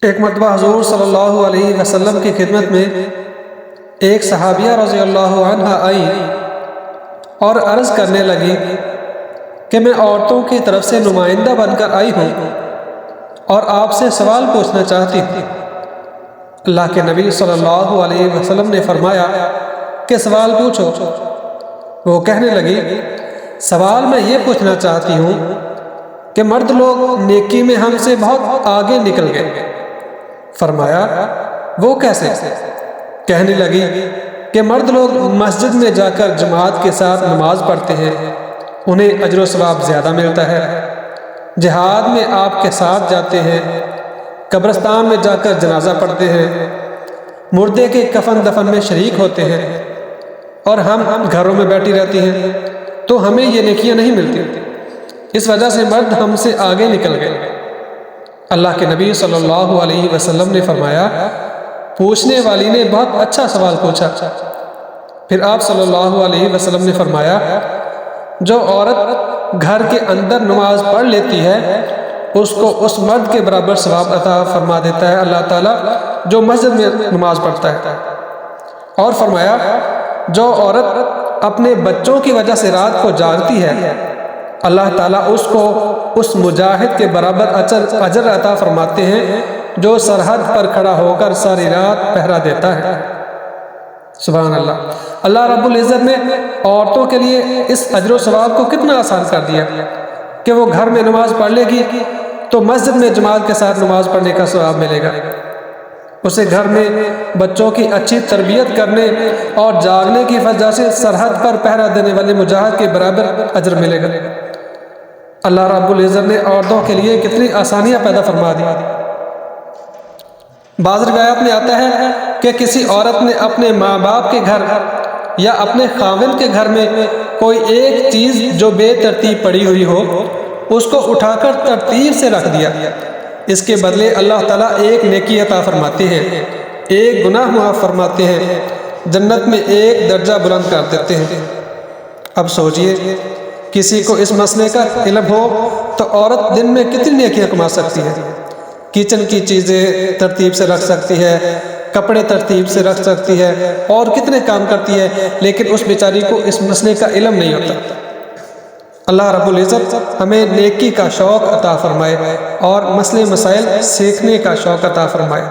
ایک مرتبہ حضور صلی اللہ علیہ وسلم کی خدمت میں ایک صحابیہ رضی اللہ عنہ آئی اور عرض کرنے لگی کہ میں عورتوں کی طرف سے نمائندہ بن کر آئی ہوں اور آپ سے سوال پوچھنا چاہتی ہوں۔ اللہ کے نبی صلی اللہ علیہ وسلم نے فرمایا کہ سوال پوچھو۔ وہ کہنے لگی سوال میں یہ پوچھنا چاہتی ہوں کہ مرد لوگ نیکی میں ہم سے بہت آگے نکل گئے۔ فرمایا وہ کیسے؟ کہنے لگی کہ مرد لوگ مسجد میں جا کر جماعت کے ساتھ نماز پڑھتے ہیں، انہیں اجر و ثواب زیادہ ملتا ہے۔ جہاد میں آپ کے ساتھ جاتے ہیں، قبرستان میں جا کر جنازہ پڑھتے ہیں، مردے کے کفن دفن میں شریک ہوتے ہیں، اور ہم گھروں میں بیٹھی رہتی ہیں تو ہمیں یہ نیکیاں نہیں ملتی۔ اس وجہ سے مرد ہم سے آگے نکل گئے۔ اللہ کے نبی صلی اللہ علیہ وسلم نے فرمایا پوچھنے والی نے بہت اچھا سوال پوچھا۔ پھر آپ صلی اللہ علیہ وسلم نے فرمایا جو عورت گھر کے اندر نماز پڑھ لیتی ہے اس کو اس مرد کے برابر ثواب عطا فرما دیتا ہے اللہ تعالیٰ جو مسجد میں نماز پڑھتا ہے۔ اور فرمایا جو عورت اپنے بچوں کی وجہ سے رات کو جاگتی ہے اللہ تعالیٰ اس کو اس مجاہد کے برابر اجر عطا فرماتے ہیں جو سرحد پر کھڑا ہو کر ساری رات پہرا دیتا ہے۔ سبحان اللہ۔ اللہ رب العزت نے عورتوں کے لیے اس اجر و ثواب کو کتنا آسان کر دیا کہ وہ گھر میں نماز پڑھ لے گی تو مسجد میں جماعت کے ساتھ نماز پڑھنے کا ثواب ملے گا، اسے گھر میں بچوں کی اچھی تربیت کرنے اور جاگنے کی وجہ سے سرحد پر پہرا دینے والے مجاہد کے برابر اجر ملے گا۔ اللہ رب العزت نے عورتوں کے لیے کتنی آسانیاں پیدا فرما دی۔ بعض روایات میں آتا ہے کہ کسی عورت نے اپنے ماں باپ کے گھر یا اپنے خاوند کے گھر میں کوئی ایک چیز جو بے ترتیب پڑی ہوئی ہو اس کو اٹھا کر ترتیب سے رکھ دیا، اس کے بدلے اللہ تعالیٰ ایک نیکی عطا فرماتے ہیں، ایک گناہ معاف فرماتے ہیں، جنت میں ایک درجہ بلند کر دیتے ہیں۔ اب سوچئے کسی کو اس مسئلے کا علم ہو تو عورت دن میں کتنی نیکیاں کما سکتی ہے، کچن کی چیزیں ترتیب سے رکھ سکتی ہے، کپڑے ترتیب سے رکھ سکتی ہے، اور کتنے کام کرتی ہے، لیکن اس بیچاری کو اس مسئلے کا علم نہیں ہوتا۔ اللہ رب العزت ہمیں نیکی کا شوق عطا فرمائے اور مسئلے مسائل سیکھنے کا شوق عطا فرمائے۔